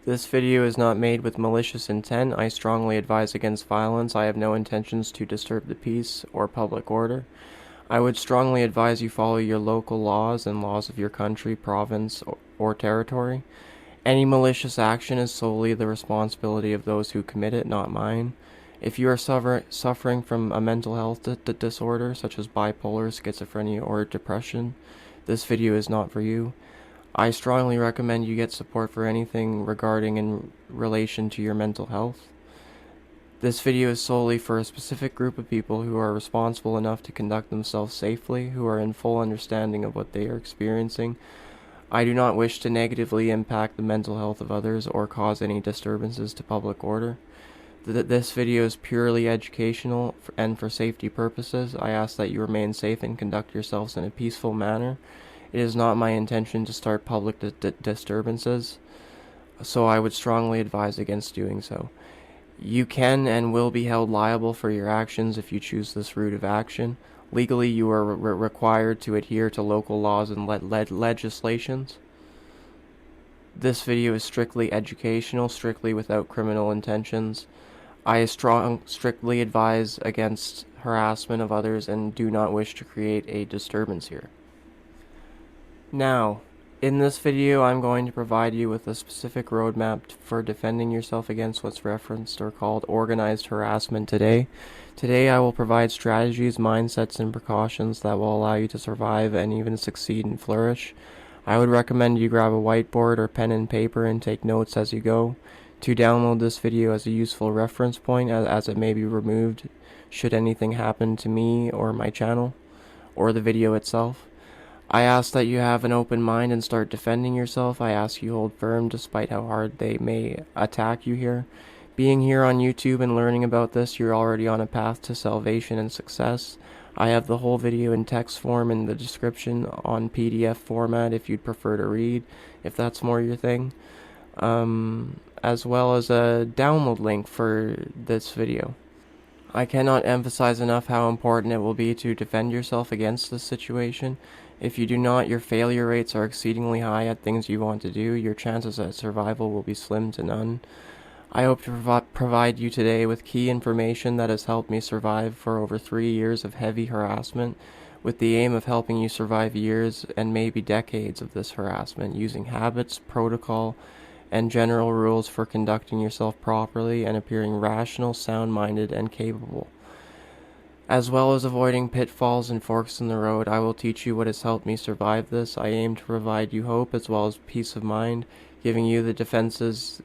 This video is not made with malicious intent. I strongly advise against violence. I have no intentions to disturb the peace or public order. I would strongly advise you follow your local laws and laws of your country, province, or territory. Any malicious action is solely the responsibility of those who commit it, not mine. If you are suffering from a mental health disorder, such as bipolar, schizophrenia, or depression, this video is not for you. I strongly recommend you get support for anything regarding in relation to your mental health. This video is solely for a specific group of people who are responsible enough to conduct themselves safely, who are in full understanding of what they are experiencing. I do not wish to negatively impact the mental health of others or cause any disturbances to public order. This video is purely educational and for safety purposes. I ask that you remain safe and conduct yourselves in a peaceful manner. It is not my intention to start public disturbances, so I would strongly advise against doing so. You can and will be held liable for your actions if you choose this route of action. Legally, you are required to adhere to local laws and legislations. This video is strictly educational, strictly without criminal intentions. I strictly advise against harassment of others and do not wish to create a disturbance here. Now, in this video, I'm going to provide you with a specific roadmap for defending yourself against what's referenced or called organized harassment today. Today, I will provide strategies, mindsets, and precautions that will allow you to survive and even succeed and flourish. I would recommend you grab a whiteboard or pen and paper and take notes as you go. To download this video as a useful reference point, as it may be removed should anything happen to me or my channel, or the video itself. I ask that you have an open mind and start defending yourself. I ask you hold firm despite how hard they may attack you here. Being here on YouTube and learning about this, you're already on a path to salvation and success. I have the whole video in text form in the description on PDF format if you'd prefer to read, if that's more your thing, as well as a download link for this video. I cannot emphasize enough how important it will be to defend yourself against this situation. If you do not, your failure rates are exceedingly high at things you want to do. Your chances at survival will be slim to none. I hope to provide you today with key information that has helped me survive for over 3 years of heavy harassment, with the aim of helping you survive years and maybe decades of this harassment, using habits, protocol, and general rules for conducting yourself properly and appearing rational, sound-minded, and capable. As well as avoiding pitfalls and forks in the road, I will teach you what has helped me survive this. I aim to provide you hope as well as peace of mind, giving you the defenses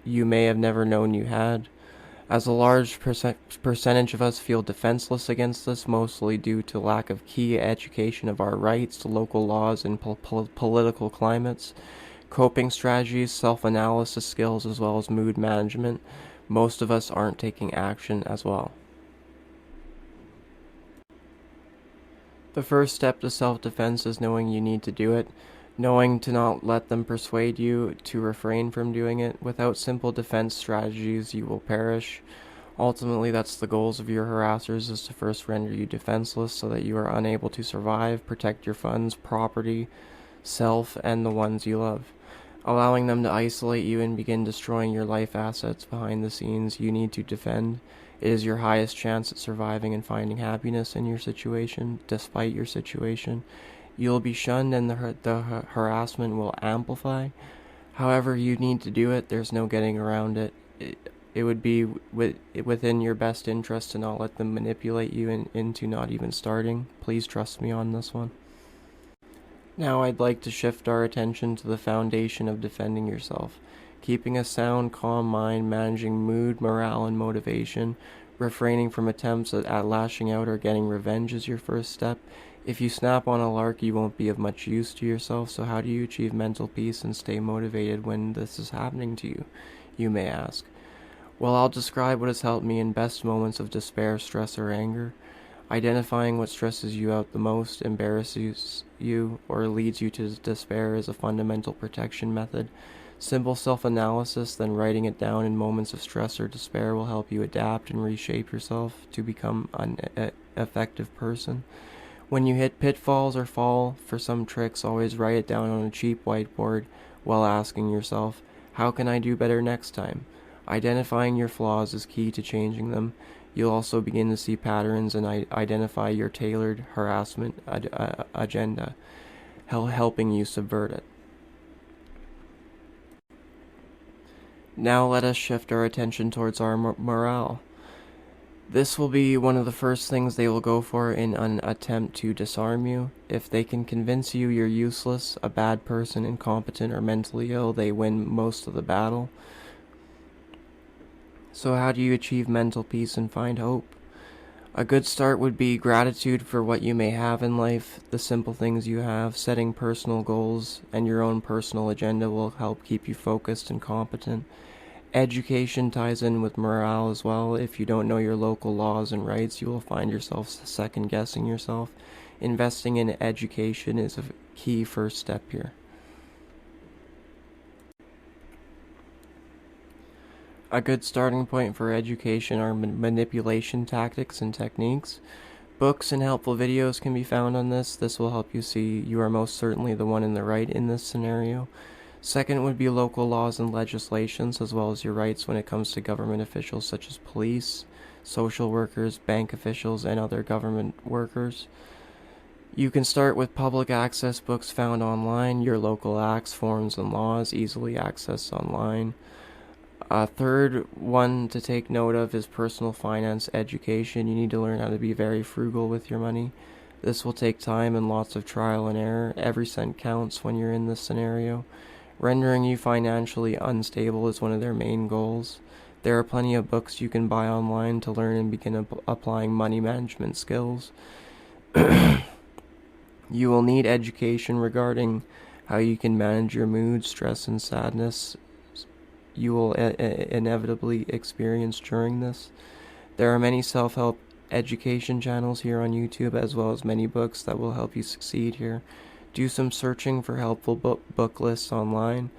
you may have never known you had. As a large percentage of us feel defenseless against this, mostly due to lack of key education of our rights, local laws, and political climates, coping strategies, self-analysis skills, as well as mood management, most of us aren't taking action as well. The first step to self-defense is knowing you need to do it, knowing to not let them persuade you to refrain from doing it. Without simple defense strategies, you will perish. Ultimately, that's the goals of your harassers, is to first render you defenseless so that you are unable to survive, protect your funds, property, self, and the ones you love. Allowing them to isolate you and begin destroying your life assets behind the scenes, you need to defend. It is your highest chance at surviving and finding happiness in your situation, despite your situation. You'll be shunned and the harassment will amplify. However, you need to do it. There's no getting around it. It would be within your best interest to not let them manipulate you into not even starting. Please trust me on this one. Now I'd like to shift our attention to the foundation of defending yourself. Keeping a sound, calm mind, managing mood, morale, and motivation, refraining from attempts at lashing out or getting revenge is your first step. If you snap on a lark, you won't be of much use to yourself, so how do you achieve mental peace and stay motivated when this is happening to you, you may ask? Well, I'll describe what has helped me in best moments of despair, stress, or anger. Identifying what stresses you out the most, embarrasses you, or leads you to despair is a fundamental protection method. Simple self-analysis, then writing it down in moments of stress or despair will help you adapt and reshape yourself to become an effective person. When you hit pitfalls or fall for some tricks, always write it down on a cheap whiteboard while asking yourself, How can I do better next time? Identifying your flaws is key to changing them. You'll also begin to see patterns and identify your tailored harassment agenda, helping you subvert it. Now let us shift our attention towards our morale. This will be one of the first things they will go for in an attempt to disarm you. If they can convince you you're useless, a bad person, incompetent, or mentally ill, they win most of the battle. So how do you achieve mental peace and find hope? A good start would be gratitude for what you may have in life, the simple things you have. Setting personal goals and your own personal agenda will help keep you focused and competent. Education ties in with morale as well. If you don't know your local laws and rights, you will find yourself second-guessing yourself. Investing in education is a key first step here. A good starting point for education are manipulation tactics and techniques. Books and helpful videos can be found on this. This will help you see you are most certainly the one in the right in this scenario. Second would be local laws and legislations, as well as your rights when it comes to government officials such as police, social workers, bank officials, and other government workers. You can start with public access books found online, your local acts, forms, and laws, easily accessed online. A third one to take note of is personal finance education. You need to learn how to be very frugal with your money. This will take time and lots of trial and error. Every cent counts when you're in this scenario. Rendering you financially unstable is one of their main goals. There are plenty of books you can buy online to learn and begin applying money management skills. You will need education regarding how you can manage your mood, stress, and sadness you will inevitably experience during this. There are many self-help education channels here on YouTube, as well as many books that will help you succeed here. Do some searching for helpful book lists online.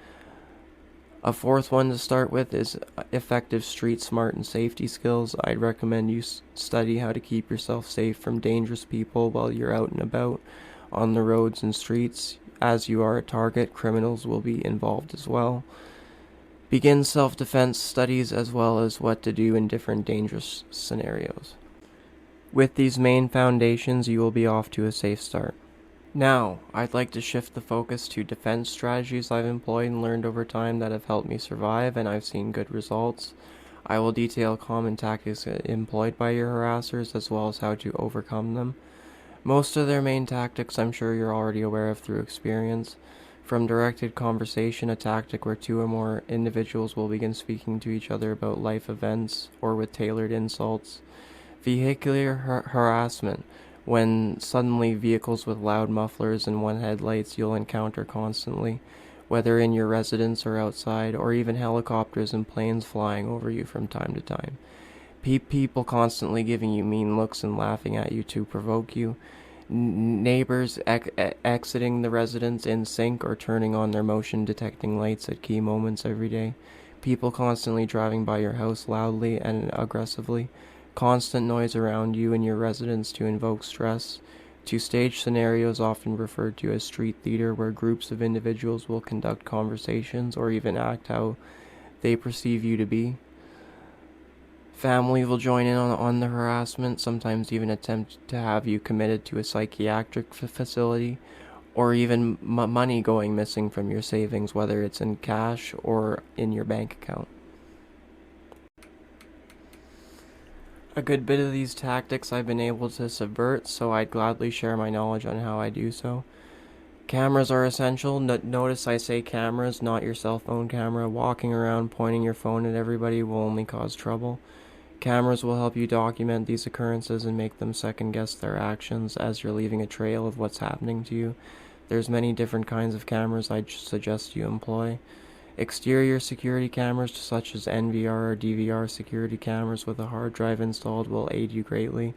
A fourth one to start with is effective street smart and safety skills. I'd recommend you study how to keep yourself safe from dangerous people while you're out and about on the roads and streets. As you are a target, criminals will be involved as well. Begin self-defense studies as well as what to do in different dangerous scenarios. With these main foundations, you will be off to a safe start. Now, I'd like to shift the focus to defense strategies I've employed and learned over time that have helped me survive, and I've seen good results. I will detail common tactics employed by your harassers as well as how to overcome them. Most of their main tactics I'm sure you're already aware of through experience. From directed conversation, a tactic where two or more individuals will begin speaking to each other about life events or with tailored insults. Vehicular harassment, when suddenly vehicles with loud mufflers and one headlights you'll encounter constantly, whether in your residence or outside, or even helicopters and planes flying over you from time to time. People constantly giving you mean looks and laughing at you to provoke you. Neighbors exiting the residence in sync or turning on their motion detecting lights at key moments every day. People constantly driving by your house loudly and aggressively. Constant noise around you and your residence to invoke stress. To stage scenarios often referred to as street theater, where groups of individuals will conduct conversations or even act how they perceive you to be. Family will join in on the harassment, sometimes even attempt to have you committed to a psychiatric facility, or even money going missing from your savings, whether it's in cash or in your bank account. A good bit of these tactics I've been able to subvert, so I'd gladly share my knowledge on how I do so. Cameras are essential. Notice I say cameras, not your cell phone camera. Walking around pointing your phone at everybody will only cause trouble. Cameras will help you document these occurrences and make them second-guess their actions as you're leaving a trail of what's happening to you. There's many different kinds of cameras I'd suggest you employ. Exterior security cameras such as NVR or DVR security cameras with a hard drive installed will aid you greatly.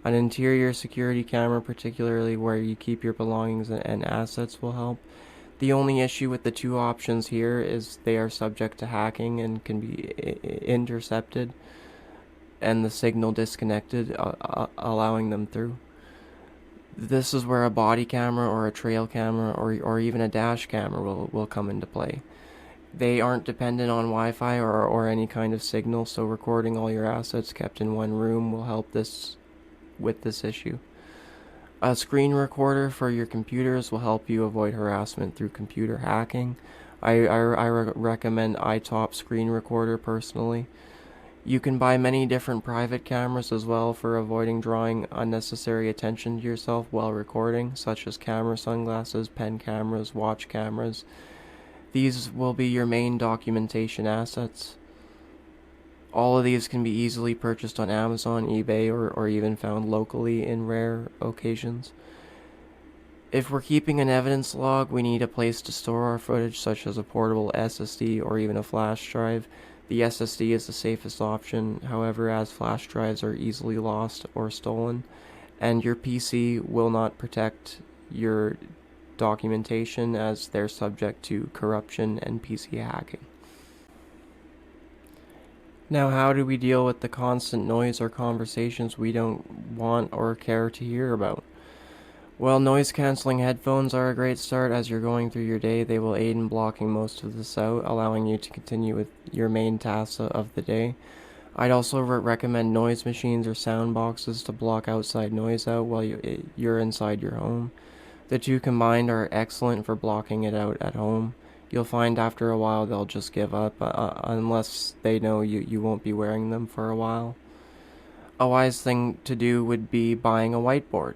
An interior security camera, particularly where you keep your belongings and assets, will help. The only issue with the two options here is they are subject to hacking and can be intercepted and the signal disconnected, allowing them through. This is where a body camera or a trail camera or even a dash camera will come into play. They aren't dependent on Wi-Fi or any kind of signal, so recording all your assets kept in one room will help with this issue. A screen recorder for your computers will help you avoid harassment through computer hacking. I recommend iTop screen recorder personally. You can buy many different private cameras as well for avoiding drawing unnecessary attention to yourself while recording, such as camera sunglasses, pen cameras, watch cameras. These will be your main documentation assets. All of these can be easily purchased on Amazon, eBay, or even found locally in rare occasions. If we're keeping an evidence log, we need a place to store our footage, such as a portable SSD or even a flash drive. The SSD is the safest option, however, as flash drives are easily lost or stolen, and your PC will not protect your documentation as they're subject to corruption and PC hacking. Now, how do we deal with the constant noise or conversations we don't want or care to hear about? Well, noise-canceling headphones are a great start. As you're going through your day, they will aid in blocking most of this out, allowing you to continue with your main tasks of the day. I'd also recommend noise machines or sound boxes to block outside noise out while you're inside your home. The two combined are excellent for blocking it out at home. You'll find after a while they'll just give up, unless they know you won't be wearing them for a while. A wise thing to do would be buying a whiteboard.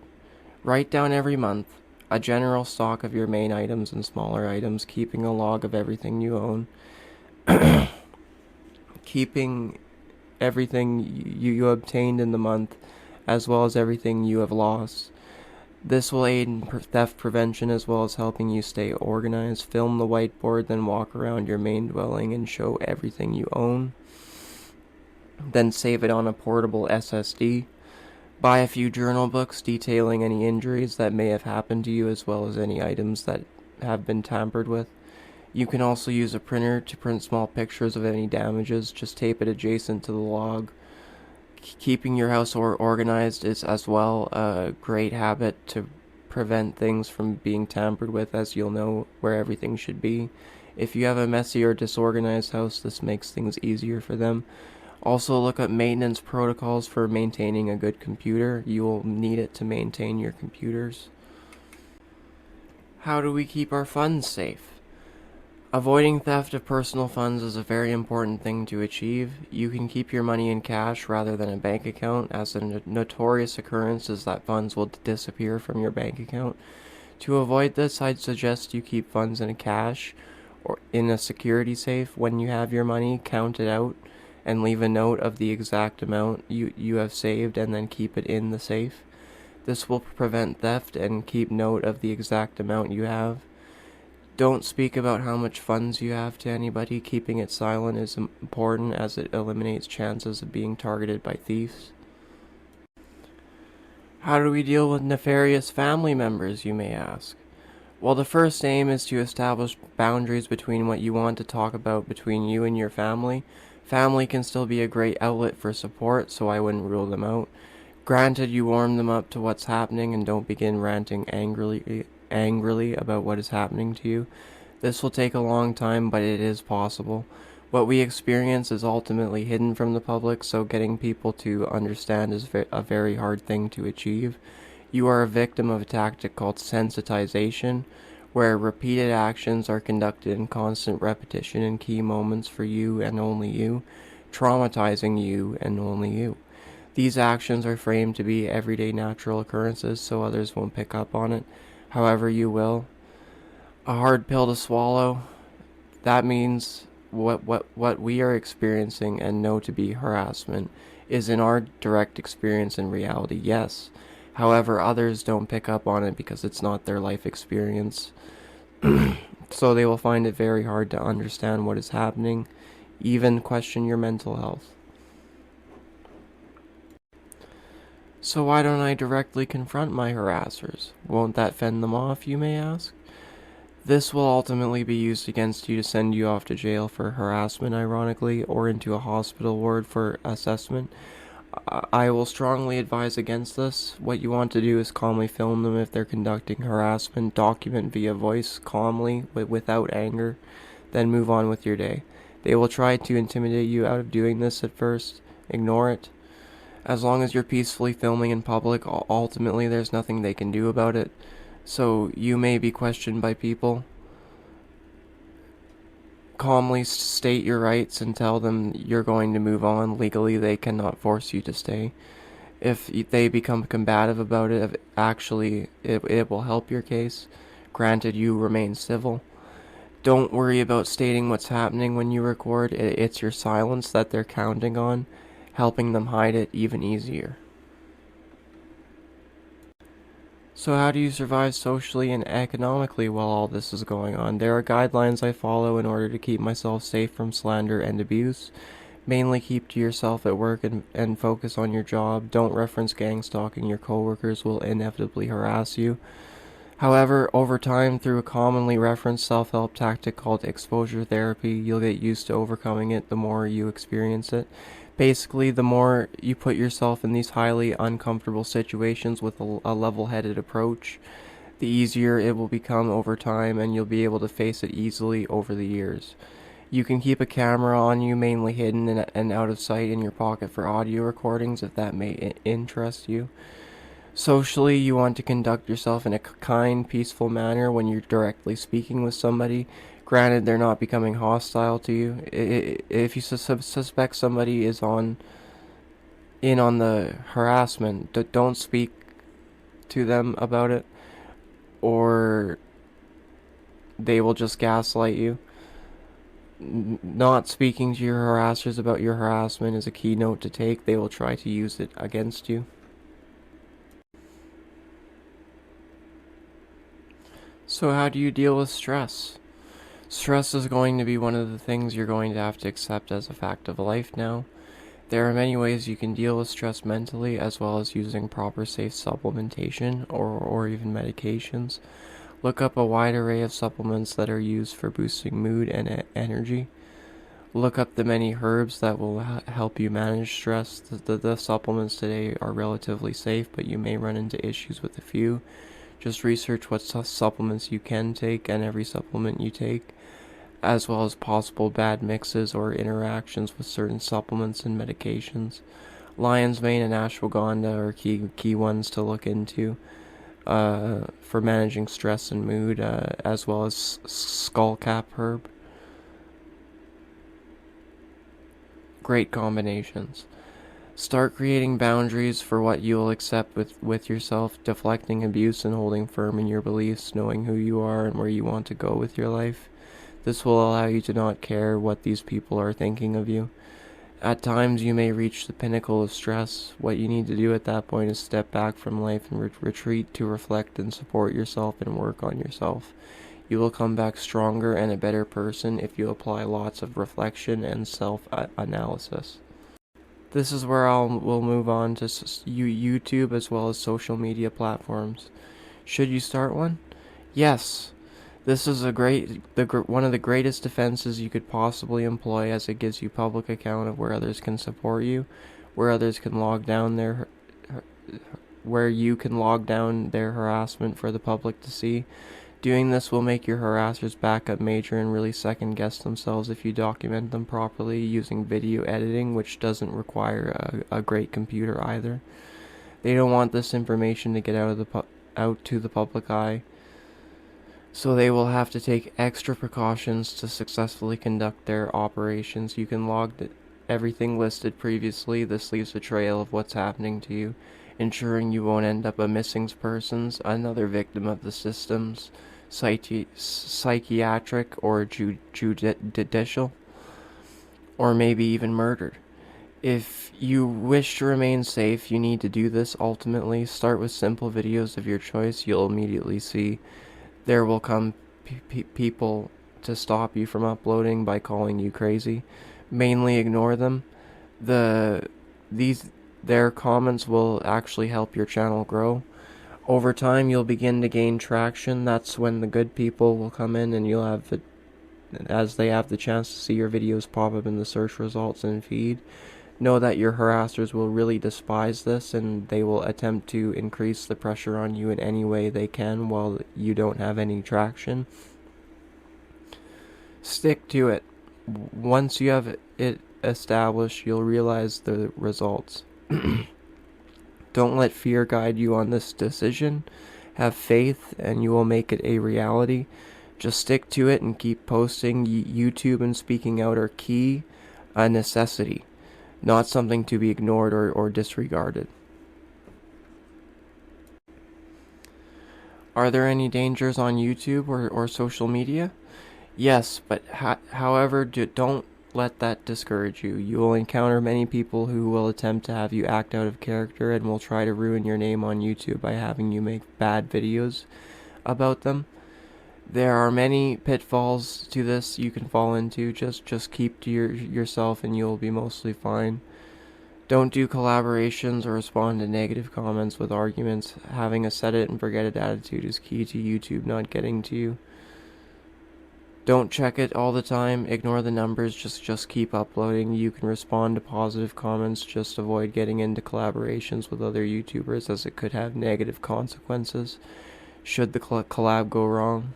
Write down every month a general stock of your main items and smaller items, keeping a log of everything you own, keeping everything you obtained in the month, as well as everything you have lost. This will aid in theft prevention as well as helping you stay organized. Film the whiteboard, then walk around your main dwelling and show everything you own. Then save it on a portable SSD. Buy a few journal books detailing any injuries that may have happened to you as well as any items that have been tampered with. You can also use a printer to print small pictures of any damages. Just tape it adjacent to the log. Keeping your house organized is as well a great habit to prevent things from being tampered with, as you'll know where everything should be. If you have a messy or disorganized house, this makes things easier for them. Also, look up maintenance protocols for maintaining a good computer. You will need it to maintain your computers. How do we keep our funds safe? Avoiding theft of personal funds is a very important thing to achieve. You can keep your money in cash rather than a bank account, as a notorious occurrence is that funds will disappear from your bank account. To avoid this, I'd suggest you keep funds in cash or in a security safe. When you have your money, count it out and leave a note of the exact amount you have saved and then keep it in the safe. This will prevent theft and keep note of the exact amount you have. Don't speak about how much funds you have to anybody. Keeping it silent is important as it eliminates chances of being targeted by thieves. How do we deal with nefarious family members, you may ask? Well, the first aim is to establish boundaries between what you want to talk about between you and your family. Family can still be a great outlet for support, so I wouldn't rule them out. Granted, you warm them up to what's happening and don't begin ranting angrily about what is happening to you. This will take a long time, but it is possible. What we experience is ultimately hidden from the public, so getting people to understand is a very hard thing to achieve. You are a victim of a tactic called sensitization, where repeated actions are conducted in constant repetition in key moments for you and only you, traumatizing you and only you. These actions are framed to be everyday natural occurrences, so others won't pick up on it. However, you will. A hard pill to swallow. That means what we are experiencing and know to be harassment is in our direct experience in reality, yes. However, others don't pick up on it because it's not their life experience. So they will find it very hard to understand what is happening, even question your mental health. So why don't I directly confront my harassers? Won't that fend them off, you may ask? This will ultimately be used against you to send you off to jail for harassment, ironically, or into a hospital ward for assessment. I will strongly advise against this. What you want to do is calmly film them if they're conducting harassment. Document via voice calmly, without anger. then move on with your day. They will try to intimidate you out of doing this at first. Ignore it. As long as you're peacefully filming in public, ultimately there's nothing they can do about it. So you may be questioned by people. Calmly state your rights and tell them you're going to move on. Legally, they cannot force you to stay. If they become combative about it, it will help your case. Granted, you remain civil. Don't worry about stating what's happening when you record. It's your silence that they're counting on, helping them hide it even easier. So how do you survive socially and economically while all this is going on? There are guidelines I follow in order to keep myself safe from slander and abuse. Mainly keep to yourself at work and focus on your job. Don't reference gang stalking. Your coworkers will inevitably harass you. However, over time, through a commonly referenced self-help tactic called exposure therapy, you'll get used to overcoming it the more you experience it. Basically, the more you put yourself in these highly uncomfortable situations with a level-headed approach, the easier it will become over time, and you'll be able to face it easily over the years. You can keep a camera on you, mainly hidden and out of sight in your pocket for audio recordings if that may interest you. Socially, you want to conduct yourself in a kind, peaceful manner when you're directly speaking with somebody. Granted, they're not becoming hostile to you. If you suspect somebody is in on the harassment, don't speak to them about it, or they will just gaslight you. Not speaking to your harassers about your harassment is a key note to take. They will try to use it against you. So how do you deal with stress? Stress is going to be one of the things you're going to have to accept as a fact of life now. There are many ways you can deal with stress mentally, as well as using proper safe supplementation or even medications. Look up a wide array of supplements that are used for boosting mood and energy. Look up the many herbs that will help you manage stress. The supplements today are relatively safe, but you may run into issues with a few. Just research what supplements you can take and every supplement you take, as well as possible bad mixes or interactions with certain supplements and medications. Lion's mane and ashwagandha are key ones to look into for managing stress and mood, as well as skullcap herb. Great combinations. Start creating boundaries for what you will accept with yourself, deflecting abuse and holding firm in your beliefs, knowing who you are and where you want to go with your life. This will allow you to not care what these people are thinking of you. At times you may reach the pinnacle of stress. What you need to do at that point is step back from life and retreat to reflect and support yourself and work on yourself. You will come back stronger and a better person if you apply lots of reflection and self-analysis. This is where we'll move on to YouTube as well as social media platforms. Should you start one? Yes. This is one of the greatest defenses you could possibly employ, as it gives you public account of where others can support you, where others can where you can log down their harassment for the public to see. Doing this will make your harassers back up major and really second guess themselves if you document them properly using video editing, which doesn't require a great computer either. They don't want this information to get out to the public eye, so they will have to take extra precautions to successfully conduct their operations. You can log everything listed previously. This leaves a trail of what's happening to you, ensuring you won't end up a missing persons, another victim of the systems, psychiatric or judicial, or maybe even murdered. If you wish to remain safe, you need to do this ultimately. Start with simple videos of your choice. You'll immediately see there will come people to stop you from uploading by calling you crazy. Mainly ignore them. Their comments will actually help your channel grow. Over time, you'll begin to gain traction. That's when the good people will come in, and you'll have as they have the chance to see your videos pop up in the search results and feed. Know that your harassers will really despise this, and they will attempt to increase the pressure on you in any way they can while you don't have any traction. Stick to it. Once you have it established, you'll realize the results. Don't let fear guide you on this decision. Have faith, and you will make it a reality. Just stick to it and keep posting. YouTube and speaking out are key, a necessity, not something to be ignored or disregarded. Are there any dangers on YouTube or social media? Yes, but however, don't let that discourage you. You will encounter many people who will attempt to have you act out of character and will try to ruin your name on YouTube by having you make bad videos about them. There are many pitfalls to this you can fall into. Just keep to yourself and you'll be mostly fine. Don't do collaborations or respond to negative comments with arguments. Having a set it and forget it attitude is key to YouTube not getting to you. Don't check it all the time. Ignore the numbers. Just keep uploading. You can respond to positive comments. Just avoid getting into collaborations with other YouTubers, as it could have negative consequences should the collab go wrong.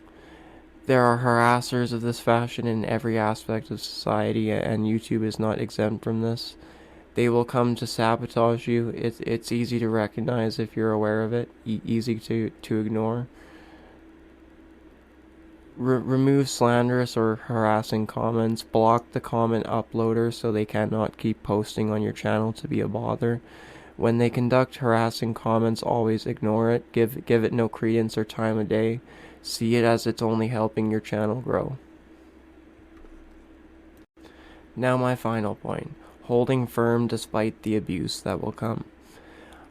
There are harassers of this fashion in every aspect of society, and YouTube is not exempt from this. They will come to sabotage you. It's easy to recognize if you're aware of it. Easy to ignore. Remove slanderous or harassing comments. Block the comment uploader so they cannot keep posting on your channel to be a bother. When they conduct harassing comments, always ignore it. Give it no credence or time of day. See it as it's only helping your channel grow. Now my final point. Holding firm despite the abuse that will come.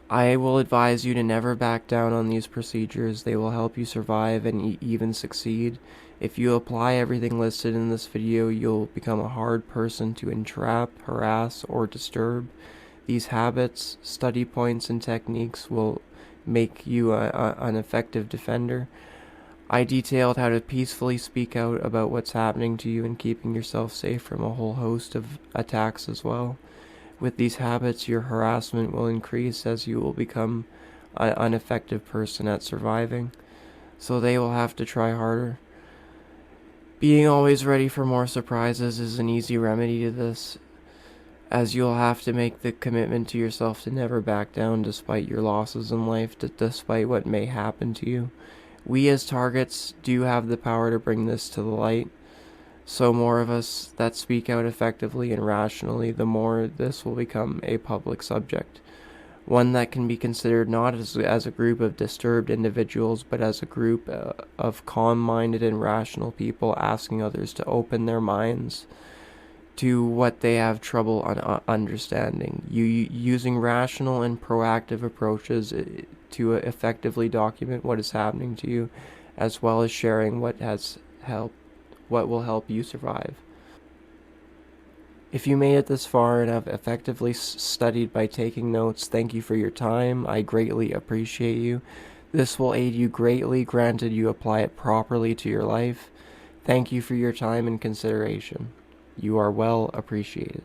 I will advise you to never back down on these procedures. They will help you survive and even succeed. If you apply everything listed in this video, you'll become a hard person to entrap, harass, or disturb. These habits, study points, and techniques will make you an effective defender. I detailed how to peacefully speak out about what's happening to you and keeping yourself safe from a whole host of attacks as well. With these habits, your harassment will increase as you will become an effective person at surviving, so they will have to try harder. Being always ready for more surprises is an easy remedy to this, as you'll have to make the commitment to yourself to never back down despite your losses in life, despite what may happen to you. We as targets do have the power to bring this to the light. So more of us that speak out effectively and rationally, the more this will become a public subject. One that can be considered not as a group of disturbed individuals, but as a group of calm-minded and rational people asking others to open their minds to what they have trouble understanding. Using rational and proactive approaches to effectively document what is happening to you, as well as sharing what will help you survive. If you made it this far and have effectively studied by taking notes, thank you for your time. I greatly appreciate you. This will aid you greatly, granted you apply it properly to your life. Thank you for your time and consideration. You are well appreciated.